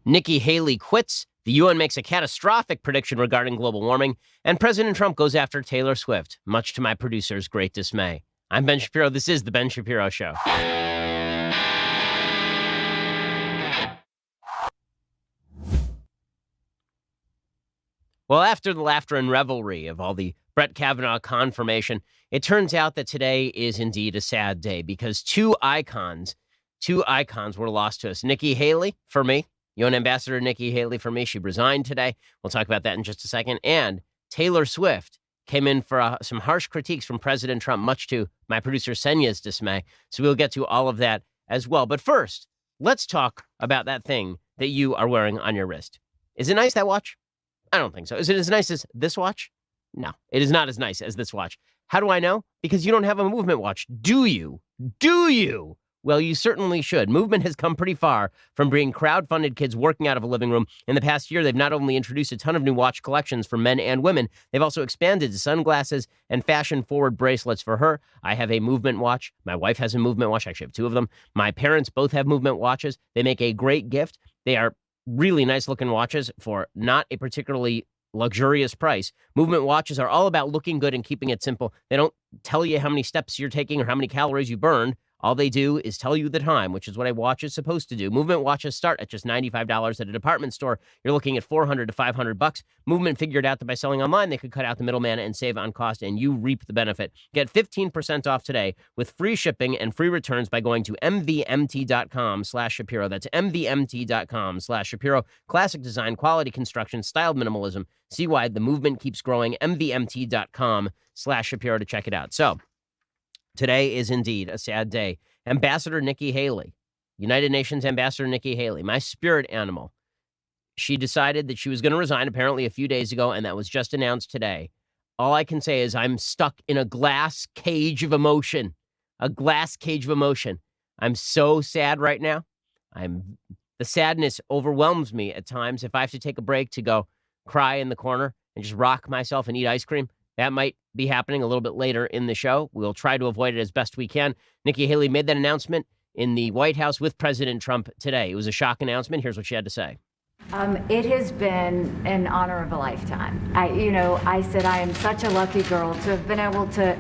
Nikki Haley quits, the UN makes a catastrophic prediction regarding global warming, and President Trump goes after Taylor Swift, much to my producer's great dismay. I'm Ben Shapiro. This is The Ben Shapiro Show. Well, after the laughter and revelry of all the Brett Kavanaugh confirmation, it turns out that today is indeed a sad day because two icons were lost to us. Nikki Haley, for me, UN Ambassador Nikki Haley, for me, she resigned today. We'll talk about that in just a second. And Taylor Swift came in for some harsh critiques from President Trump, much to my producer Senya's dismay. So we'll get to all of that as well. But first, let's talk about that thing that you are wearing on your wrist. Is it nice, that watch? I don't think so. Is it as nice as this watch? No, it is not as nice as this watch. How do I know? Because you don't have a movement watch. Do you? Do you? Well, you certainly should. Movement has come pretty far from being crowd-funded kids working out of a living room. In the past year, they've not only introduced a ton of new watch collections for men and women, they've also expanded to sunglasses and fashion-forward bracelets for her. I have a movement watch. My wife has a movement watch. I actually have two of them. My parents both have movement watches. They make a great gift. They are really nice-looking watches for not a particularly luxurious price. Movement watches are all about looking good and keeping it simple. They don't tell you how many steps you're taking or how many calories you burned. All they do is tell you the time, which is what a watch is supposed to do. Movement watches start at just $95 at a department store. You're looking at $400 to $500. Movement figured out that by selling online, they could cut out the middleman and save on cost, and you reap the benefit. Get 15% off today with free shipping and free returns by going to mvmt.com/Shapiro. That's mvmt.com/Shapiro. Classic design, quality construction, styled minimalism. See why the movement keeps growing. mvmt.com/Shapiro to check it out. So, today is indeed a sad day. Ambassador Nikki Haley, United Nations Ambassador Nikki Haley, my spirit animal, she decided that she was going to resign apparently a few days ago, and that was just announced today. All I can say is I'm stuck in a glass cage of emotion, a glass cage of emotion. I'm so sad right now. The sadness overwhelms me at times. If I have to take a break to go cry in the corner and just rock myself and eat ice cream, that might be happening a little bit later in the show. We'll try to avoid it as best we can. Nikki Haley made that announcement in the White House with President Trump today. It was a shock announcement. Here's what she had to say. It has been an honor of a lifetime. I said I am such a lucky girl to have been able to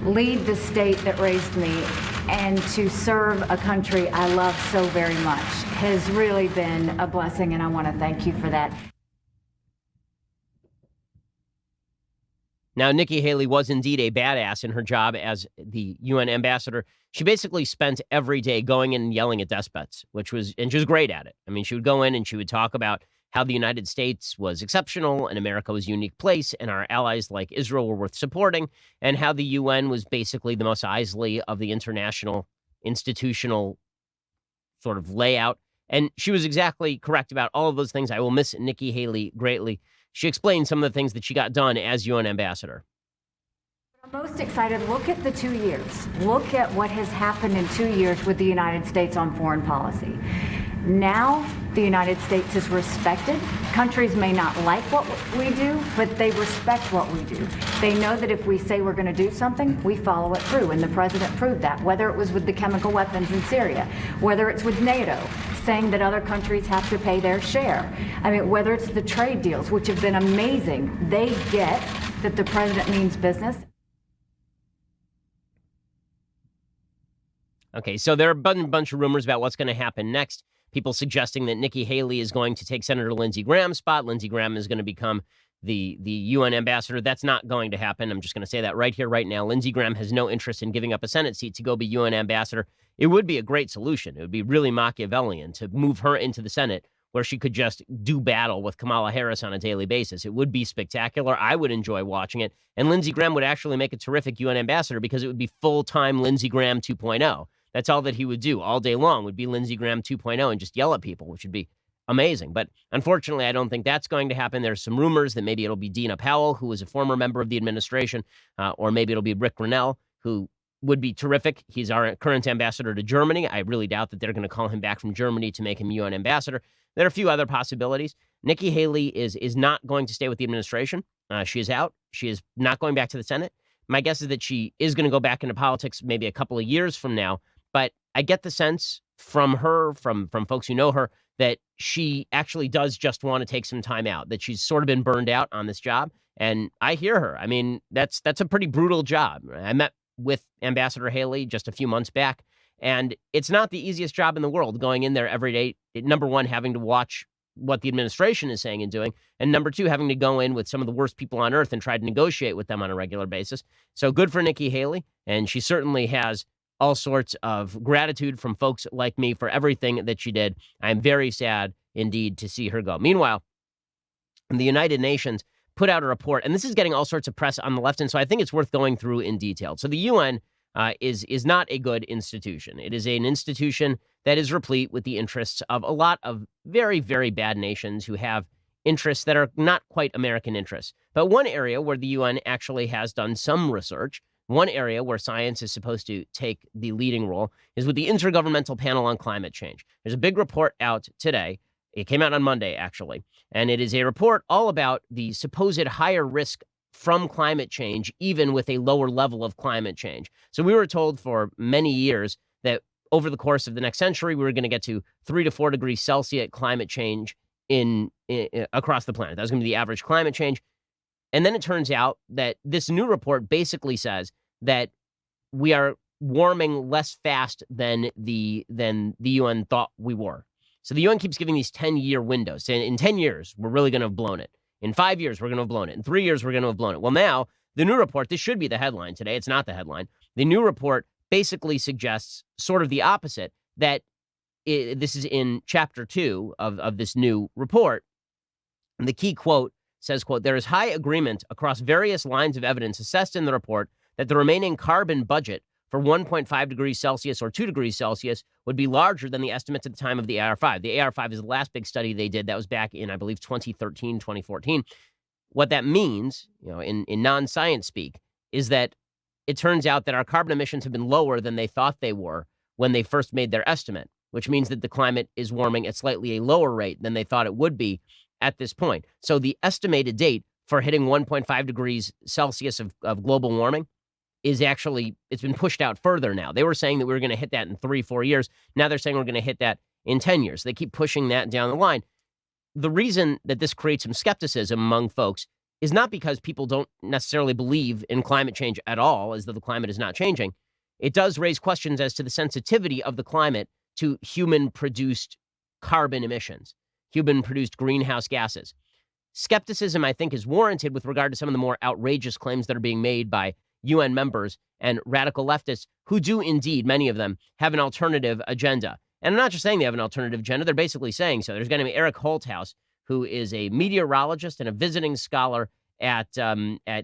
lead the state that raised me and to serve a country I love so very much has really been a blessing, and I want to thank you for that. Now, Nikki Haley was indeed a badass in her job as the UN ambassador. She basically spent every day going in and yelling at despots, and she was great at it. I mean, she would go in and she would talk about how the United States was exceptional and America was a unique place and our allies like Israel were worth supporting, and how the UN was basically the most Isley of the international institutional sort of layout. And she was exactly correct about all of those things. I will miss Nikki Haley greatly. She explained some of the things that she got done as UN ambassador. I'm most excited. Look at the 2 years. Look at what has happened in 2 years with the United States on foreign policy. Now, the United States is respected. Countries may not like what we do, but they respect what we do. They know that if we say we're going to do something, we follow it through. And the president proved that, whether it was with the chemical weapons in Syria, whether it's with NATO, saying that other countries have to pay their share. I mean, whether it's the trade deals, which have been amazing. They get that the president means business. Okay, so there are a bunch of rumors about what's going to happen next. People suggesting that Nikki Haley is going to take Senator Lindsey Graham's spot. Lindsey Graham is going to become the UN ambassador. That's not going to happen. I'm just going to say that right here, right now. Lindsey Graham has no interest in giving up a Senate seat to go be UN ambassador. It would be a great solution. It would be really Machiavellian to move her into the Senate where she could just do battle with Kamala Harris on a daily basis. It would be spectacular. I would enjoy watching it. And Lindsey Graham would actually make a terrific UN ambassador because it would be full-time Lindsey Graham 2.0. That's all that he would do all day long would be Lindsey Graham 2.0 and just yell at people, which would be amazing. But unfortunately, I don't think that's going to happen. There's some rumors that maybe it'll be Dina Powell, who was a former member of the administration, or maybe it'll be Rick Grinnell, who would be terrific. He's our current ambassador to Germany. I really doubt that they're going to call him back from Germany to make him UN ambassador. There are a few other possibilities. Nikki Haley is not going to stay with the administration. She is out. She is not going back to the Senate. My guess is that she is going to go back into politics maybe a couple of years from now. But I get the sense from her, from folks who know her, that she actually does just want to take some time out, that she's sort of been burned out on this job. And I hear her. I mean, that's a pretty brutal job. I met with Ambassador Haley just a few months back, and it's not the easiest job in the world going in there every day. Number one, having to watch what the administration is saying and doing, and number two, having to go in with some of the worst people on earth and try to negotiate with them on a regular basis. So good for Nikki Haley, and she certainly has all sorts of gratitude from folks like me for everything that she did. I'm very sad indeed to see her go. Meanwhile, the United Nations put out a report, and this is getting all sorts of press on the left, and so I think it's worth going through in detail. So the UN is not a good institution. It is an institution that is replete with the interests of a lot of very, very bad nations who have interests that are not quite American interests. But one area where the UN actually has done some research, one area where science is supposed to take the leading role, is with the Intergovernmental Panel on Climate Change. There's a big report out today. It came out on Monday, actually, and it is a report all about the supposed higher risk from climate change, even with a lower level of climate change. So we were told for many years that over the course of the next century, we were going to get to 3 to 4 degrees Celsius climate change in across the planet. That was going to be the average climate change. And then it turns out that this new report basically says that we are warming less fast than the UN thought we were. So the UN keeps giving these 10-year windows. And in 10 years, we're really going to have blown it. In 5 years, we're going to have blown it. In 3 years, we're going to have blown it. Well, now, the new report, this should be the headline today. It's not the headline. The new report basically suggests sort of the opposite, that this is in chapter 2 of this new report. And the key quote says, quote, "There is high agreement across various lines of evidence assessed in the report that the remaining carbon budget for 1.5 degrees Celsius or 2 degrees Celsius would be larger than the estimates at the time of the AR5. The AR5 is the last big study they did. That was back in, I believe, 2013, 2014. What that means, in non-science speak, is that it turns out that our carbon emissions have been lower than they thought they were when they first made their estimate, which means that the climate is warming at slightly a lower rate than they thought it would be at this point. So the estimated date for hitting 1.5 degrees Celsius of global warming is actually, it's been pushed out further now. They were saying that we were going to hit that in 3-4 years. Now they're saying we're going to hit that in 10 years. They keep pushing that down the line. The reason that this creates some skepticism among folks is not because people don't necessarily believe in climate change at all, as though the climate is not changing. It does raise questions as to the sensitivity of the climate to human-produced carbon emissions, human-produced greenhouse gases. Skepticism, I think, is warranted with regard to some of the more outrageous claims that are being made by UN members and radical leftists who do indeed, many of them, have an alternative agenda. And I'm not just saying they have an alternative agenda, they're basically saying so. There's going to be Eric Holthaus, who is a meteorologist and a visiting scholar at UMNION.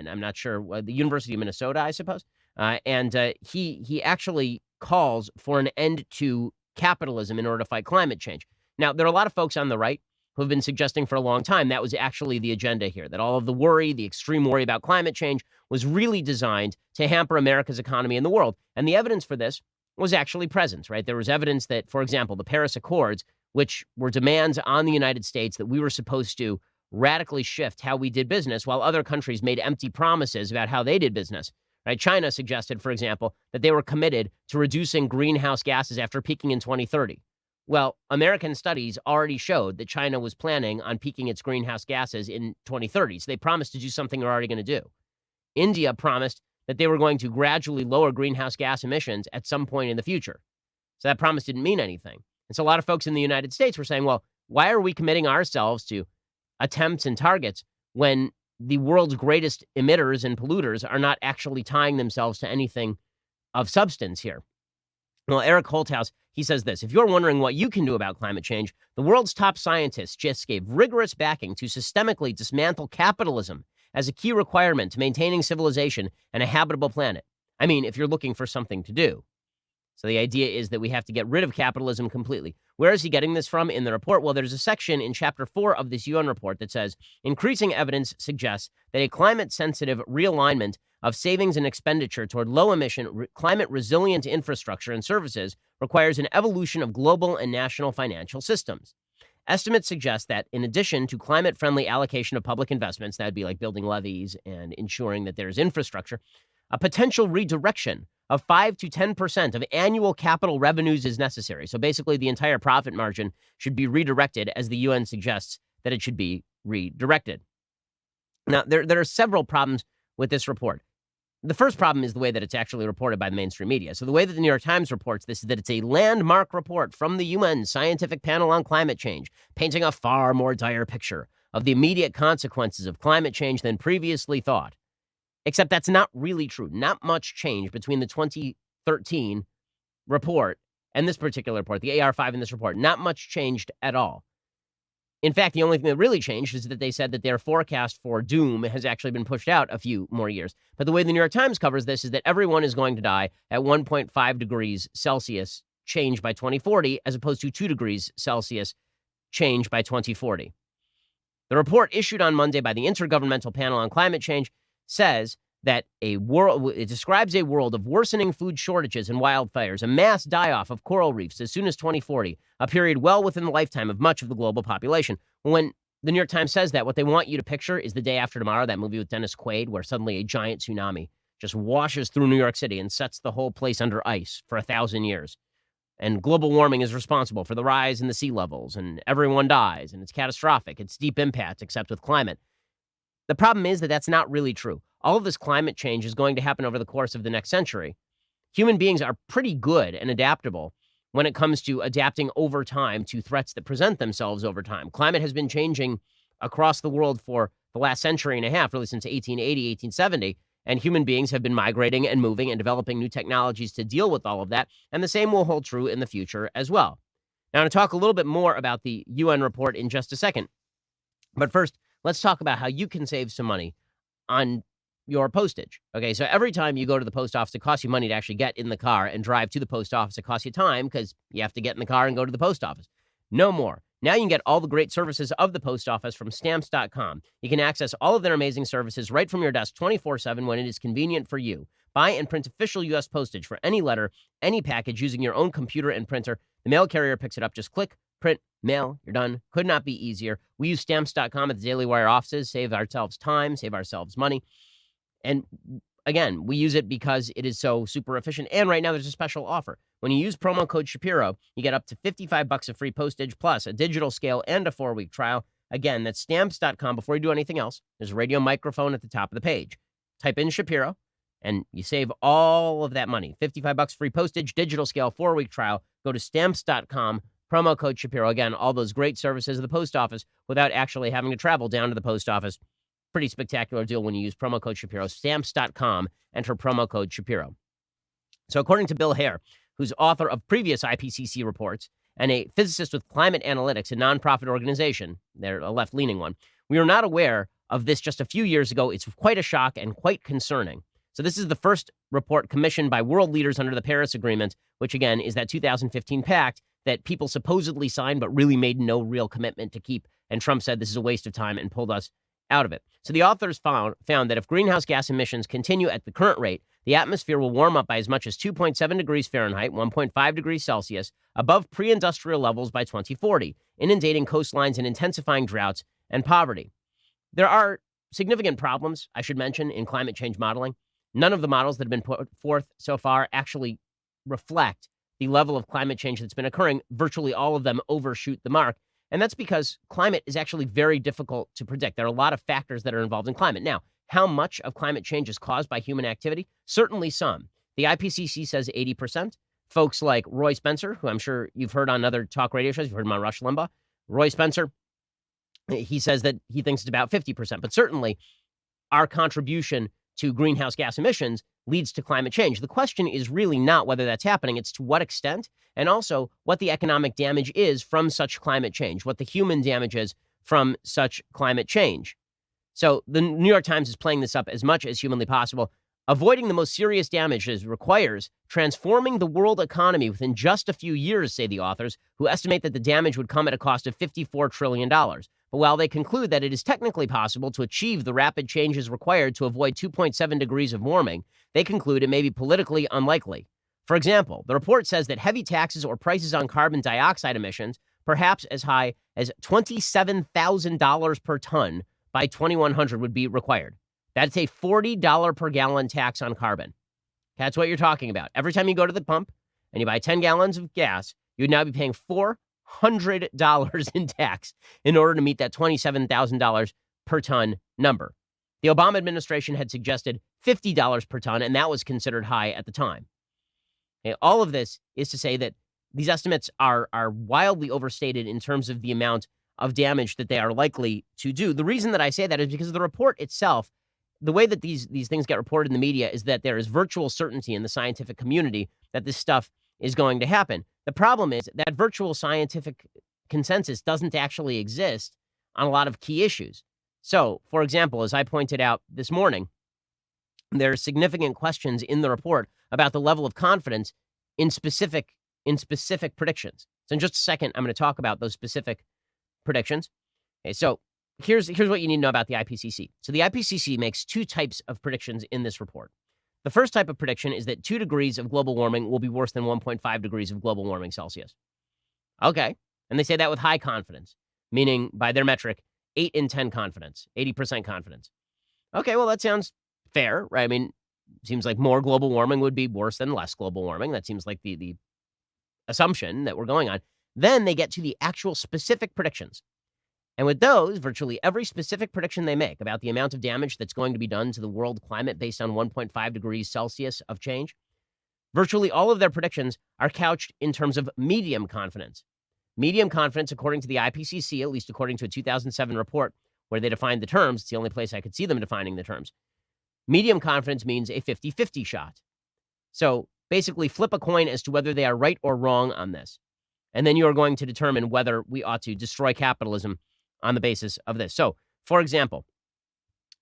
I'm not sure, the University of Minnesota, I suppose. And he actually calls for an end to capitalism in order to fight climate change. Now, there are a lot of folks on the right who have been suggesting for a long time that was actually the agenda here, that all of the worry, the extreme worry about climate change was really designed to hamper America's economy and the world. And the evidence for this was actually present, right? There was evidence that, for example, the Paris Accords, which were demands on the United States that we were supposed to radically shift how we did business, while other countries made empty promises about how they did business, right? China suggested, for example, that they were committed to reducing greenhouse gases after peaking in 2030. Well, American studies already showed that China was planning on peaking its greenhouse gases in 2030. So they promised to do something they're already going to do. India promised that they were going to gradually lower greenhouse gas emissions at some point in the future. So that promise didn't mean anything. And so a lot of folks in the United States were saying, well, why are we committing ourselves to attempts and targets when the world's greatest emitters and polluters are not actually tying themselves to anything of substance here? Well, Eric Holthaus, he says this: if you're wondering what you can do about climate change, the world's top scientists just gave rigorous backing to systemically dismantle capitalism as a key requirement to maintaining civilization and a habitable planet. I mean, if you're looking for something to do. So the idea is that we have to get rid of capitalism completely. Where is he getting this from in the report? Well, there's a section in chapter 4 of this UN report that says, increasing evidence suggests that a climate-sensitive realignment of savings and expenditure toward low-emission, climate-resilient infrastructure and services requires an evolution of global and national financial systems. Estimates suggest that in addition to climate-friendly allocation of public investments, that would be like building levees and ensuring that there's infrastructure, a potential redirection of 5 to 10% of annual capital revenues is necessary. So basically, the entire profit margin should be redirected as the UN suggests that it should be redirected. Now, there are several problems with this report. The first problem is the way that it's actually reported by the mainstream media. So the way that the New York Times reports this is that it's a landmark report from the UN Scientific Panel on Climate Change, painting a far more dire picture of the immediate consequences of climate change than previously thought. Except that's not really true. Not much change between the 2013 report and this particular report, the AR5 in this report. Not much changed at all. In fact, the only thing that really changed is that they said that their forecast for doom has actually been pushed out a few more years. But the way the New York Times covers this is that everyone is going to die at 1.5 degrees Celsius change by 2040, as opposed to 2 degrees Celsius change by 2040. The report issued on Monday by the Intergovernmental Panel on Climate Change says that it describes a world of worsening food shortages and wildfires, a mass die-off of coral reefs as soon as 2040, a period well within the lifetime of much of the global population. When the New York Times says that, what they want you to picture is The Day After Tomorrow, that movie with Dennis Quaid, where suddenly a giant tsunami just washes through New York City and sets the whole place under ice for 1,000 years. And global warming is responsible for the rise in the sea levels, and everyone dies, and it's catastrophic. It's deep impact, except with climate. The problem is that that's not really true. All of this climate change is going to happen over the course of the next century. Human beings are pretty good and adaptable when it comes to adapting over time to threats that present themselves over time. Climate has been changing across the world for the last century and a half, really since 1880, 1870. And human beings have been migrating and moving and developing new technologies to deal with all of that. And the same will hold true in the future as well. Now, I'm going to talk a little bit more about the UN report in just a second. But first, let's talk about how you can save some money on your postage. Okay, so every time you go to the post office, it costs you money to actually get in the car and drive to the post office. It costs you time because you have to get in the car and go to the post office. No more. Now you can get all the great services of the post office from stamps.com. You can access all of their amazing services right from your desk 24/7 when it is convenient for you. Buy and print official U.S. postage for any letter, any package using your own computer and printer. The mail carrier picks it up. Just click, print, mail, you're done. Could not be easier. We use stamps.com at the Daily Wire offices, save ourselves time, save ourselves money. And again, we use it because it is so super efficient. And right now there's a special offer. When you use promo code Shapiro, you get up to $55 of free postage plus a digital scale and a 4-week trial. Again, that's stamps.com. Before you do anything else, there's a radio microphone at the top of the page. Type in Shapiro and you save all of that money. $55 free postage, digital scale, 4-week trial. Go to stamps.com, promo code Shapiro. Again, all those great services of the post office without actually having to travel down to the post office. Pretty spectacular deal when you use promo code Shapiro. Stamps.com, enter promo code Shapiro. So according to Bill Hare, who's author of previous IPCC reports and a physicist with Climate Analytics, a nonprofit organization, they're a left-leaning one, we were not aware of this just a few years ago. It's quite a shock and quite concerning. So this is the first report commissioned by world leaders under the Paris Agreement, which again is that 2015 pact that people supposedly signed but really made no real commitment to keep. And Trump said this is a waste of time and pulled us out of it. So the authors found that if greenhouse gas emissions continue at the current rate, the atmosphere will warm up by as much as 2.7 degrees Fahrenheit, 1.5 degrees Celsius, above pre-industrial levels by 2040, inundating coastlines and intensifying droughts and poverty. There are significant problems, I should mention, in climate change modeling. None of the models that have been put forth so far actually reflect the level of climate change that's been occurring. Virtually all of them overshoot the mark. And that's because climate is actually very difficult to predict. There are a lot of factors that are involved in climate. Now, how much of climate change is caused by human activity? Certainly some. The IPCC says 80%. Folks like Roy Spencer, who I'm sure you've heard on other talk radio shows, you've heard him on Rush Limbaugh. Roy Spencer, he says that he thinks it's about 50%. But certainly our contribution to greenhouse gas emissions leads to climate change. The question is really not whether that's happening, it's to what extent, and also what the economic damage is from such climate change, what the human damage is from such climate change. So the New York Times is playing this up as much as humanly possible. Avoiding the most serious damages requires transforming the world economy within just a few years, say the authors, who estimate that the damage would come at a cost of $54 trillion. But while they conclude that it is technically possible to achieve the rapid changes required to avoid 2.7 degrees of warming, they conclude it may be politically unlikely. For example, the report says that heavy taxes or prices on carbon dioxide emissions, perhaps as high as $27,000 per ton by 2100, would be required. That's a $40 per gallon tax on carbon. That's what you're talking about. Every time you go to the pump and you buy 10 gallons of gas, you'd now be paying $400 in tax in order to meet that $27,000 per ton number. The Obama administration had suggested $50 per ton, and that was considered high at the time. Okay, all of this is to say that these estimates are wildly overstated in terms of the amount of damage that they are likely to do. The reason that I say that is because the report itself, the way that these things get reported in the media is that there is virtual certainty in the scientific community that this stuff is going to happen. The problem is that virtual scientific consensus doesn't actually exist on a lot of key issues. So, for example, as I pointed out this morning, there are significant questions in the report about the level of confidence in specific predictions. So in just a second, I'm going to talk about those specific predictions. Okay, so here's what you need to know about the IPCC. So the IPCC makes two types of predictions in this report. The first type of prediction is that 2 degrees of global warming will be worse than 1.5 degrees of global warming Celsius. Okay. And they say that with high confidence, meaning by their metric, 8 in 10 confidence, 80% confidence. Okay, well, that sounds fair, right? I mean, seems like more global warming would be worse than less global warming. That seems like the assumption that we're going on. Then they get to the actual specific predictions. And with those, virtually every specific prediction they make about the amount of damage that's going to be done to the world climate based on 1.5 degrees Celsius of change, virtually all of their predictions are couched in terms of medium confidence. Medium confidence, according to the IPCC, at least according to a 2007 report where they defined the terms, it's the only place I could see them defining the terms. Medium confidence means a 50-50 shot. So basically flip a coin as to whether they are right or wrong on this. And then you are going to determine whether we ought to destroy capitalism on the basis of this. So, for example,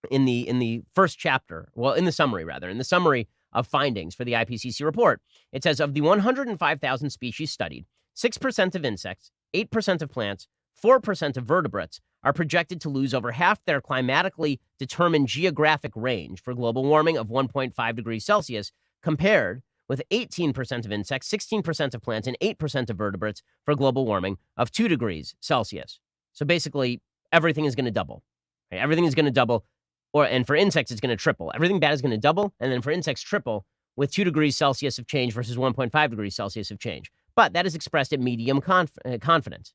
in the first chapter, well, in the summary of findings for the IPCC report, it says of the 105,000 species studied, 6% of insects, 8% of plants, 4% of vertebrates are projected to lose over half their climatically determined geographic range for global warming of 1.5 degrees Celsius, compared with 18% of insects, 16% of plants, and 8% of vertebrates for global warming of 2 degrees Celsius. So basically, everything is going to double. Right? Everything is going to double, and for insects, it's going to triple. Everything bad is going to double, and then for insects, triple with 2 degrees Celsius of change versus 1.5 degrees Celsius of change. But that is expressed at medium confidence.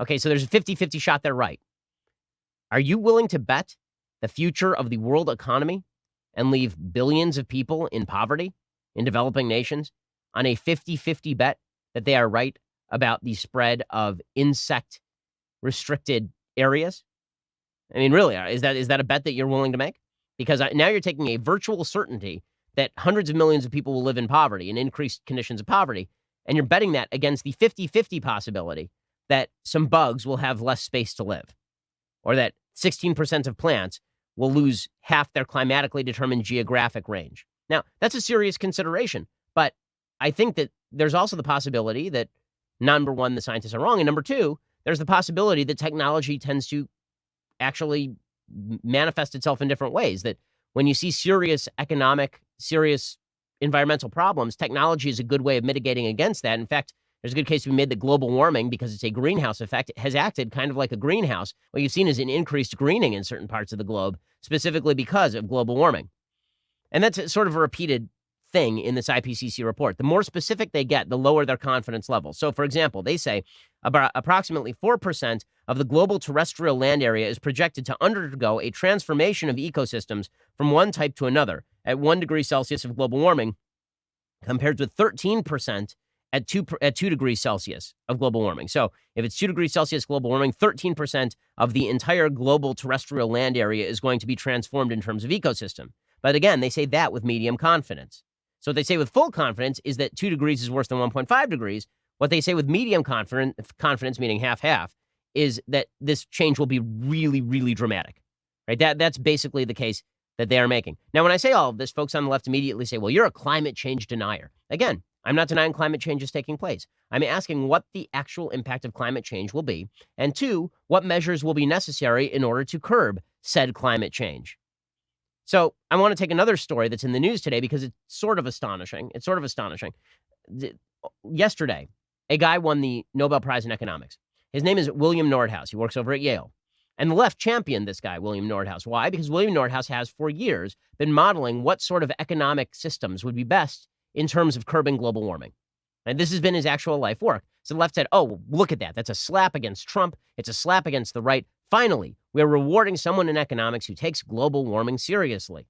Okay, so there's a 50-50 shot they're right. Are you willing to bet the future of the world economy and leave billions of people in poverty in developing nations on a 50-50 bet that they are right about the spread of insect-restricted areas? I mean, really, is that a bet that you're willing to make? Because now you're taking a virtual certainty that hundreds of millions of people will live in poverty and increased conditions of poverty, and you're betting that against the 50-50 possibility that some bugs will have less space to live, or that 16% of plants will lose half their climatically determined geographic range. Now, that's a serious consideration, but I think that there's also the possibility that, number one, the scientists are wrong, and number two, there's the possibility that technology tends to actually manifest itself in different ways, that when you see serious economic, serious environmental problems, technology is a good way of mitigating against that. In fact, there's a good case to be made that global warming, because it's a greenhouse effect, has acted kind of like a greenhouse. What you've seen is an increased greening in certain parts of the globe, specifically because of global warming. And that's sort of a repeated thing in this IPCC report. The more specific they get, the lower their confidence level. So, for example, they say about approximately 4% of the global terrestrial land area is projected to undergo a transformation of ecosystems from one type to another at 1 degree Celsius of global warming, compared with 13% at 2 degrees Celsius of global warming. So if it's 2 degrees Celsius global warming, 13% of the entire global terrestrial land area is going to be transformed in terms of ecosystem. But again, they say that with medium confidence. So what they say with full confidence is that 2 degrees is worse than 1.5 degrees. What they say with medium confidence, meaning half-half, is that this change will be really, really dramatic. Right? That's basically the case that they are making. Now, when I say all of this, folks on the left immediately say, well, you're a climate change denier. Again, I'm not denying climate change is taking place. I'm asking what the actual impact of climate change will be, and two, what measures will be necessary in order to curb said climate change. So I want to take another story that's in the news today because it's sort of astonishing. Yesterday, a guy won the Nobel Prize in economics. His name is William Nordhaus. He works over at Yale. And the left championed this guy, William Nordhaus. Why? Because William Nordhaus has for years been modeling what sort of economic systems would be best in terms of curbing global warming. And this has been his actual life work. So the left said, oh, look at that. That's a slap against Trump. It's a slap against the right. Finally, we're rewarding someone in economics who takes global warming seriously.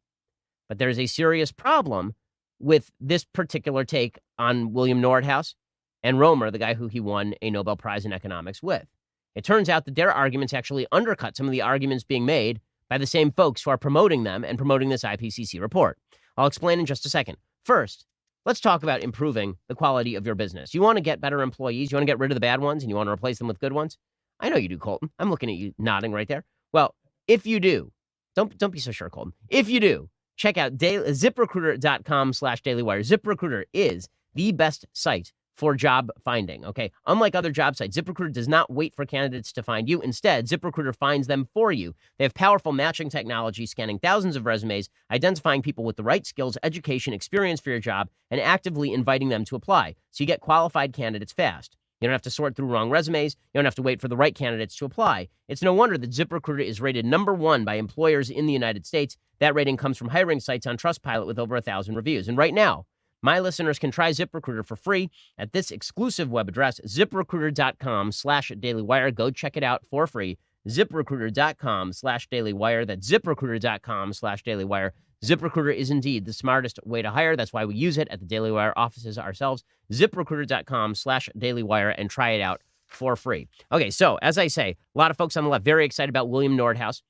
But there's a serious problem with this particular take on William Nordhaus and Romer, the guy who he won a Nobel Prize in economics with. It turns out that their arguments actually undercut some of the arguments being made by the same folks who are promoting them and promoting this IPCC report. I'll explain in just a second. First, let's talk about improving the quality of your business. You want to get better employees? You want to get rid of the bad ones and you want to replace them with good ones? I know you do, Colton. I'm looking at you nodding right there. Well, if you do, don't be so sure, Colton. If you do, check out ZipRecruiter.com/dailywire. ZipRecruiter is the best site for job finding, okay? Unlike other job sites, ZipRecruiter does not wait for candidates to find you. Instead, ZipRecruiter finds them for you. They have powerful matching technology, scanning thousands of resumes, identifying people with the right skills, education, experience for your job, and actively inviting them to apply. So you get qualified candidates fast. You don't have to sort through wrong resumes. You don't have to wait for the right candidates to apply. It's no wonder that ZipRecruiter is rated #1 by employers in the United States. That rating comes from hiring sites on Trustpilot with over 1,000 reviews. And right now, my listeners can try ZipRecruiter for free at this exclusive web address, ZipRecruiter.com/dailywire. Go check it out for free. ZipRecruiter.com/dailywire. That's ZipRecruiter.com/dailywire. ZipRecruiter is indeed the smartest way to hire. That's why we use it at the Daily Wire offices ourselves. ZipRecruiter.com/dailywire and try it out for free. Okay, so as I say, a lot of folks on the left very excited about William Nordhaus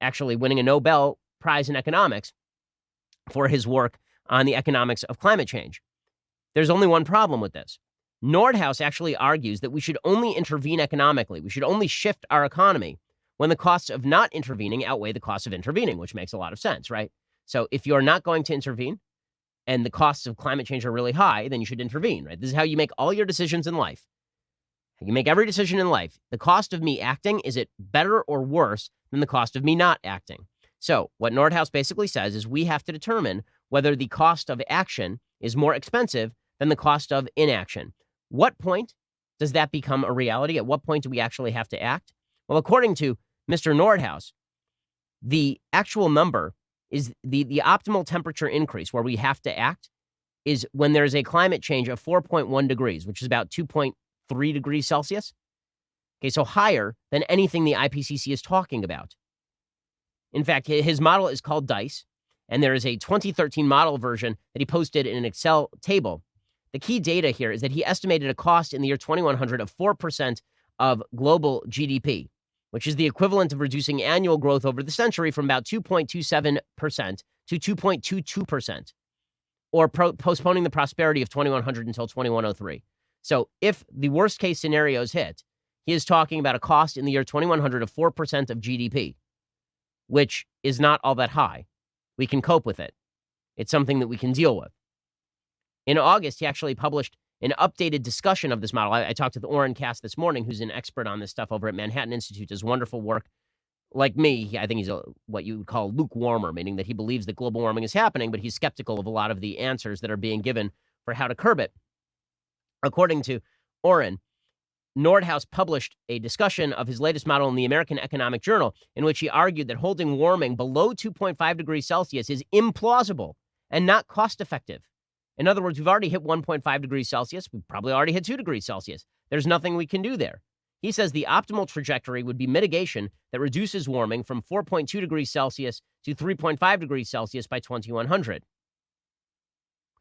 actually winning a Nobel Prize in economics for his work on the economics of climate change. There's only one problem with this. Nordhaus actually argues that we should only intervene economically. We should only shift our economy when the costs of not intervening outweigh the costs of intervening, which makes a lot of sense, right? So if you're not going to intervene and the costs of climate change are really high, then you should intervene, right? This is how you make all your decisions in life. You make every decision in life. The cost of me acting, is it better or worse than the cost of me not acting? So what Nordhaus basically says is we have to determine whether the cost of action is more expensive than the cost of inaction. What point does that become a reality? At what point do we actually have to act? Well, according to Mr. Nordhaus, the actual number is the optimal temperature increase where we have to act is when there's a climate change of 4.1 degrees, which is about 2.3 degrees Celsius. Okay, so higher than anything the IPCC is talking about. In fact, his model is called DICE, and there is a 2013 model version that he posted in an Excel table. The key data here is that he estimated a cost in the year 2100 of 4% of global GDP, which is the equivalent of reducing annual growth over the century from about 2.27% to 2.22%, or postponing the prosperity of 2100 until 2103. So if the worst case scenarios hit, he is talking about a cost in the year 2100 of 4% of GDP, which is not all that high. We can cope with it. It's something that we can deal with. In August, he actually published an updated discussion of this model. I talked with Orrin Cass this morning, who's an expert on this stuff over at Manhattan Institute, does wonderful work. Like me, I think he's what you would call lukewarmer, meaning that he believes that global warming is happening, but he's skeptical of a lot of the answers that are being given for how to curb it. According to Orrin, Nordhaus published a discussion of his latest model in the American Economic Journal, in which he argued that holding warming below 2.5 degrees Celsius is implausible and not cost-effective. In other words, we've already hit 1.5 degrees Celsius. We've probably already hit 2 degrees Celsius. There's nothing we can do there. He says the optimal trajectory would be mitigation that reduces warming from 4.2 degrees Celsius to 3.5 degrees Celsius by 2100.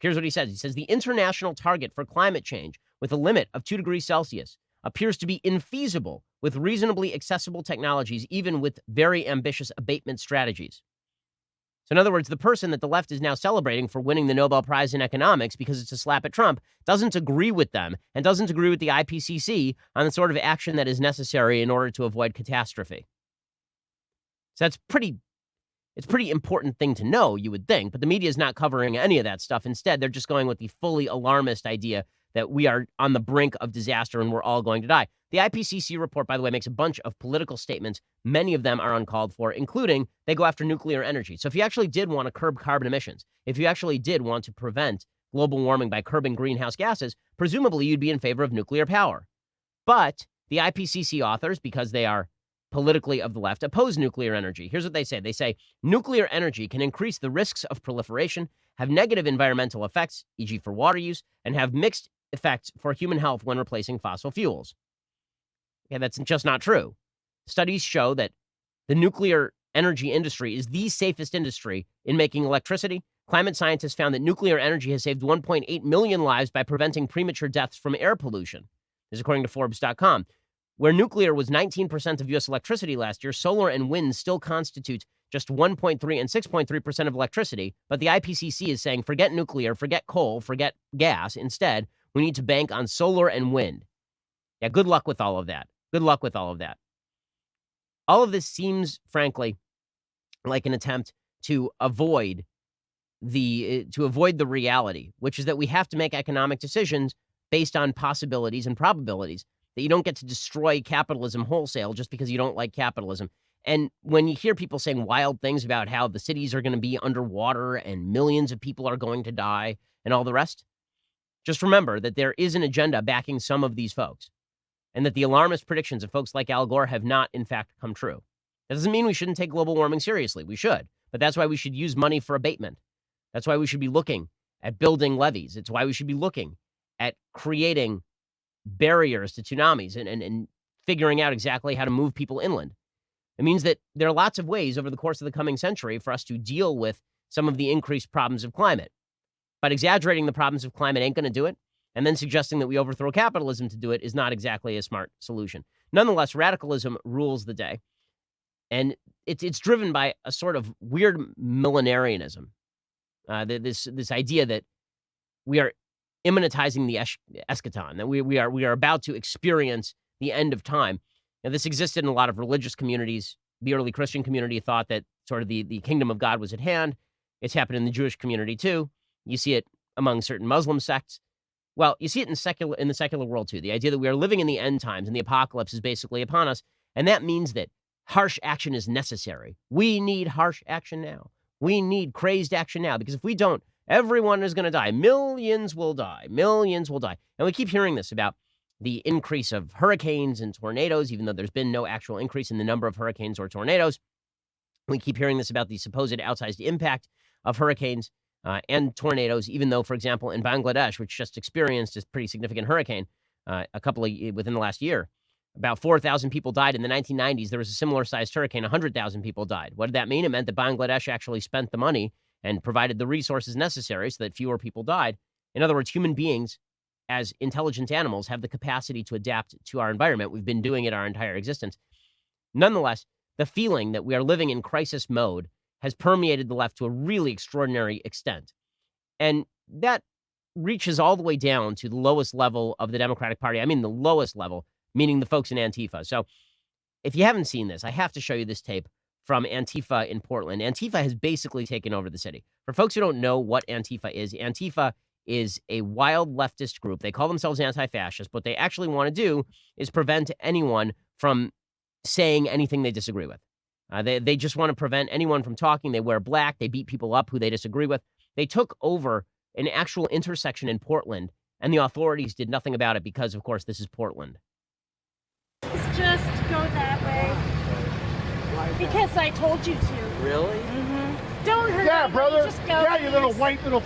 Here's what he says. He says the international target for climate change with a limit of 2 degrees Celsius appears to be infeasible with reasonably accessible technologies, even with very ambitious abatement strategies. So in other words, the person that the left is now celebrating for winning the Nobel Prize in economics because it's a slap at Trump doesn't agree with them and doesn't agree with the IPCC on the sort of action that is necessary in order to avoid catastrophe. So it's pretty important thing to know, you would think, but the media is not covering any of that stuff. Instead, they're just going with the fully alarmist idea that we are on the brink of disaster and we're all going to die. The IPCC report, by the way, makes a bunch of political statements. Many of them are uncalled for, including they go after nuclear energy. So if you actually did want to curb carbon emissions, if you actually did want to prevent global warming by curbing greenhouse gases, presumably you'd be in favor of nuclear power. But the IPCC authors, because they are politically of the left, oppose nuclear energy. Here's what they say. They say nuclear energy can increase the risks of proliferation, have negative environmental effects, e.g. for water use, and have mixed effects for human health when replacing fossil fuels. Okay, that's just not true. Studies show that the nuclear energy industry is the safest industry in making electricity. Climate scientists found that nuclear energy has saved 1.8 million lives by preventing premature deaths from air pollution. This is according to Forbes.com. Where nuclear was 19% of U.S. electricity last year, solar and wind still constitute just 1.3 and 6.3% of electricity. But the IPCC is saying, forget nuclear, forget coal, forget gas. Instead, we need to bank on solar and wind. Yeah, good luck with all of that. Good luck with all of that. All of this seems, frankly, like an attempt to avoid the reality, which is that we have to make economic decisions based on possibilities and probabilities, that you don't get to destroy capitalism wholesale just because you don't like capitalism. And when you hear people saying wild things about how the cities are going to be underwater and millions of people are going to die and all the rest, just remember that there is an agenda backing some of these folks, and that the alarmist predictions of folks like Al Gore have not, in fact, come true. That doesn't mean we shouldn't take global warming seriously. We should. But that's why we should use money for abatement. That's why we should be looking at building levees. It's why we should be looking at creating barriers to tsunamis and figuring out exactly how to move people inland. It means that there are lots of ways over the course of the coming century for us to deal with some of the increased problems of climate. But exaggerating the problems of climate ain't going to do it. And then suggesting that we overthrow capitalism to do it is not exactly a smart solution. Nonetheless, radicalism rules the day. And it's driven by a sort of weird millenarianism. This idea that we are immanentizing the eschaton, that we are about to experience the end of time. Now, this existed in a lot of religious communities. The early Christian community thought that sort of the kingdom of God was at hand. It's happened in the Jewish community too. You see it among certain Muslim sects. Well, you see it in the secular world too. The idea that we are living in the end times and the apocalypse is basically upon us. And that means that harsh action is necessary. We need harsh action now. We need crazed action now, because if we don't, everyone is going to die. Millions will die. Millions will die. And we keep hearing this about the increase of hurricanes and tornadoes, even though there's been no actual increase in the number of hurricanes or tornadoes. We keep hearing this about the supposed outsized impact of hurricanes and tornadoes, even though, for example, in Bangladesh, which just experienced a pretty significant hurricane within the last year, about 4,000 people died. In the 1990s, there was a similar sized hurricane, 100,000 people died. What did that mean? It meant that Bangladesh actually spent the money and provided the resources necessary so that fewer people died. In other words, human beings, as intelligent animals, have the capacity to adapt to our environment. We've been doing it our entire existence. Nonetheless, the feeling that we are living in crisis mode has permeated the left to a really extraordinary extent. And that reaches all the way down to the lowest level of the Democratic Party. I mean, the lowest level, meaning the folks in Antifa. So if you haven't seen this, I have to show you this tape from Antifa in Portland. Antifa has basically taken over the city. For folks who don't know what Antifa is a wild leftist group. They call themselves anti-fascist. What they actually want to do is prevent anyone from saying anything they disagree with. They just want to prevent anyone from talking. They wear black. They beat people up who they disagree with. They took over an actual intersection in Portland, and the authorities did nothing about it because, of course, this is Portland. Let's just go that way. Because I told you to. Really? Mm-hmm. Don't hurt Yeah, me. brother. Just go, Yeah, you little white little.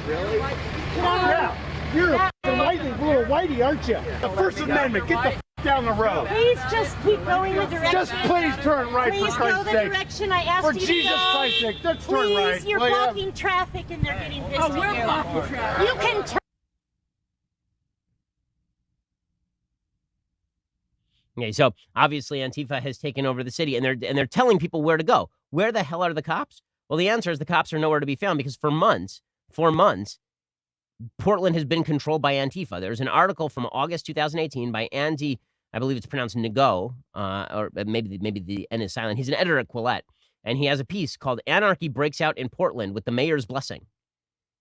Really? Yeah, you're a little whitey, aren't you? The First Amendment. Get the down the road. Please just keep going the direction. Just please turn right Please for go Christ's the sake. direction I asked For you to Jesus go. Christ's sake, let's turn Please, right. you're Well, yeah. blocking traffic and they're getting pissed at you. We're blocking traffic. You can turn. Okay, so obviously Antifa has taken over the city, and they're telling people where to go. Where the hell are the cops? Well, the answer is the cops are nowhere to be found, because for months, Portland has been controlled by Antifa. There's an article from August 2018 by Andy, I believe it's pronounced Nago, or maybe the N is silent. He's an editor at Quillette, and he has a piece called "Anarchy Breaks Out in Portland with the Mayor's Blessing."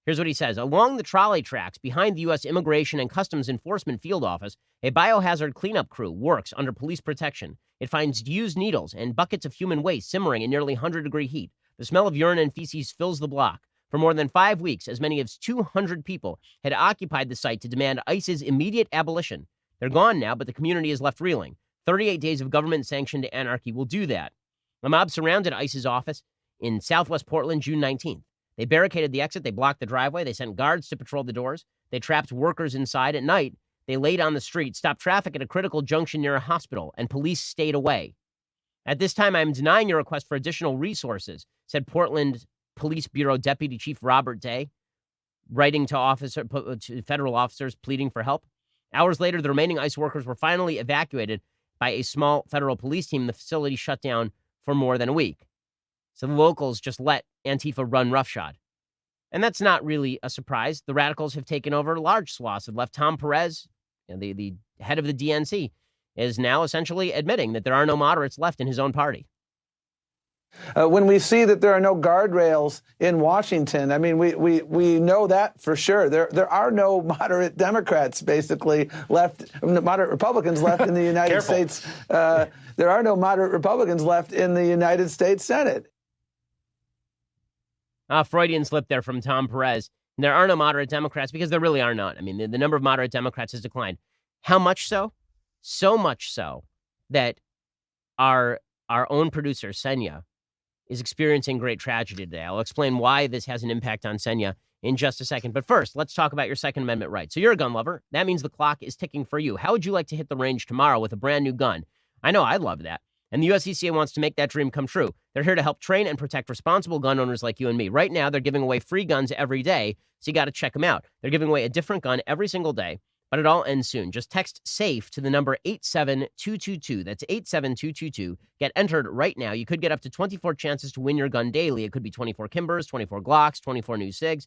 Here's what he says. Along the trolley tracks behind the U.S. Immigration and Customs Enforcement Field Office, a biohazard cleanup crew works under police protection. It finds used needles and buckets of human waste simmering in nearly 100-degree heat. The smell of urine and feces fills the block. For more than 5 weeks, as many as 200 people had occupied the site to demand ICE's immediate abolition. They're gone now, but the community is left reeling. 38 days of government-sanctioned anarchy will do that. The mob surrounded ICE's office in southwest Portland June 19th. They barricaded the exit. They blocked the driveway. They sent guards to patrol the doors. They trapped workers inside at night. They laid on the street, stopped traffic at a critical junction near a hospital, and police stayed away. At this time, I'm denying your request for additional resources, said Portland Police Bureau Deputy Chief Robert Day, writing to federal officers pleading for help. Hours later, the remaining ICE workers were finally evacuated by a small federal police team. The facility shut down for more than a week. So the locals just let Antifa run roughshod. And that's not really a surprise. The radicals have taken over large swaths, have left Tom Perez, the head of the DNC, is now essentially admitting that there are no moderates left in his own party. When we see that there are no guardrails in Washington, I mean, we know that for sure. There are no moderate Democrats basically left, moderate Republicans left in the United States. There are no moderate Republicans left in the United States Senate. Freudian slip there from Tom Perez. There are no moderate Democrats because there really are not. I mean, the number of moderate Democrats has declined. How much so? So much so that our own producer, Senya, is experiencing great tragedy today. I'll explain why this has an impact on Senya in just a second. But first, let's talk about your Second Amendment right. So you're a gun lover. That means the clock is ticking for you. How would you like to hit the range tomorrow with a brand new gun? I know I'd love that. And the USCCA wants to make that dream come true. They're here to help train and protect responsible gun owners like you and me. Right now, they're giving away free guns every day, so you got to check them out. They're giving away a different gun every single day, but it all ends soon. Just text SAFE to the number 87222. That's 87222. Get entered right now. You could get up to 24 chances to win your gun daily. It could be 24 Kimbers, 24 Glocks, 24 new SIGs.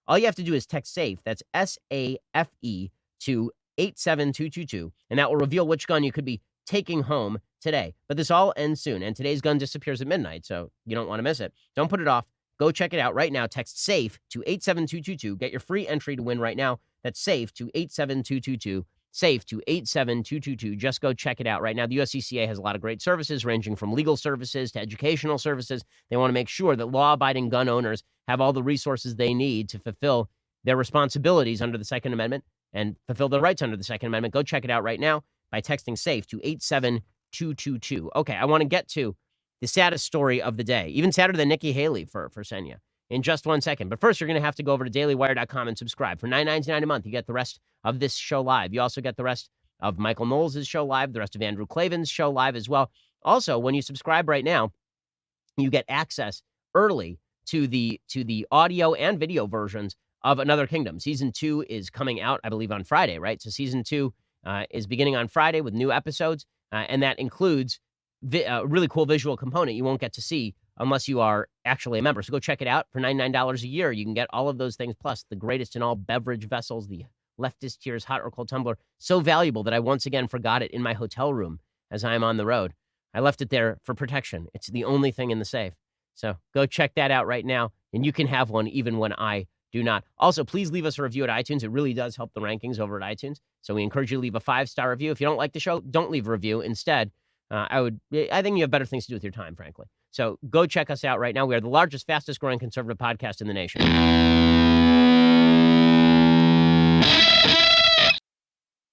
All you have to do is text SAFE, that's SAFE, to 87222, and that will reveal which gun you could be taking home today. But this all ends soon, and today's gun disappears at midnight, so you don't want to miss it. Don't put it off. Go check it out right now. Text SAFE to 87222. Get your free entry to win right now. That's SAFE to 87222. SAFE to 87222. Just go check it out right now. The USCCA has a lot of great services, ranging from legal services to educational services. They want to make sure that law-abiding gun owners have all the resources they need to fulfill their responsibilities under the Second Amendment and fulfill their rights under the Second Amendment. Go check it out right now by texting SAFE to 87222. Okay, I want to get to the saddest story of the day, even sadder than Nikki Haley for Senya, in just 1 second. But first, you're going to have to go over to dailywire.com and subscribe. For $9.99 a month, you get the rest of this show live. You also get the rest of Michael Knowles' show live, the rest of Andrew Klavan's show live as well. Also, when you subscribe right now, you get access early to the audio and video versions of Another Kingdom. Season 2 is coming out, I believe, on Friday, right? So season 2 is beginning on Friday with new episodes, and that includes a really cool visual component you won't get to see unless you are actually a member. So go check it out. For $99 a year, you can get all of those things, plus the greatest in all beverage vessels, the leftist tears hot or cold tumbler. So valuable that I once again forgot it in my hotel room as I am on the road. I left it there for protection. It's the only thing in the safe. So go check that out right now, and you can have one even when I do not. Also, please leave us a review at iTunes. It really does help the rankings over at iTunes. So we encourage you to leave a 5-star review. If you don't like the show, don't leave a review. Instead, I think you have better things to do with your time, frankly. So go check us out right now. We are the largest, fastest growing conservative podcast in the nation.